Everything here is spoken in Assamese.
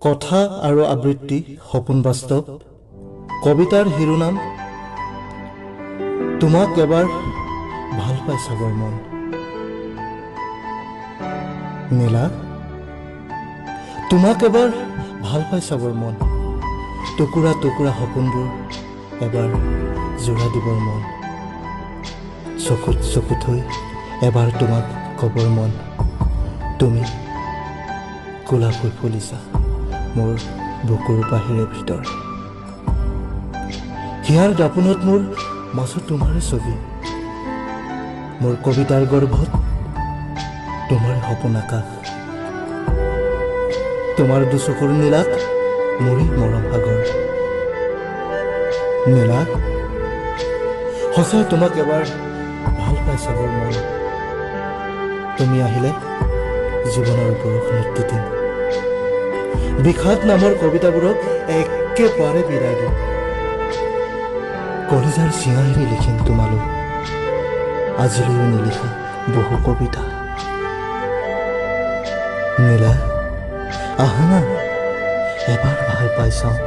কথা আৰু আবৃত্তি সপোন বাস্তৱ কবিতাৰ শিৰোনাম তোমাক এবাৰ ভাল পাই চাবৰ মন নীলা তোমাক এবাৰ ভাল পাই চাবৰ মন টুকুৰা টুকুৰা সপোনবোৰ এবাৰ জোৰা দিবৰ মন চকুত চকু থৈ এবাৰ তোমাক ক'বৰ মন তুমি গোলাপ হৈ ফুলিছা মোৰ বুকুৰ বাহিৰে ভিতৰ হিয়াৰ দাপোনত মোৰ মাজত তোমাৰে ছবি মোৰ কবিতাৰ গৰ্ভত তোমাৰ সপোন আকাশ তোমাৰ দুচকুৰ নীলাত মোৰে মৰম সাগৰ নীলা সঁচাই তোমাক এবাৰ ভাল পাই চাবৰ মন তুমি আহিলে জীৱনৰ বৰষুণত তিতিম বিষাদ নামৰ কবিতাবোৰক একেবাৰে বিদায় দিম কলিজাৰ চিঞাহেৰে লিখিম তোমালৈ আজিলৈও নিলিখা বহু কবিতা নীলা আহা না এবাৰ ভাল পাই চাওঁ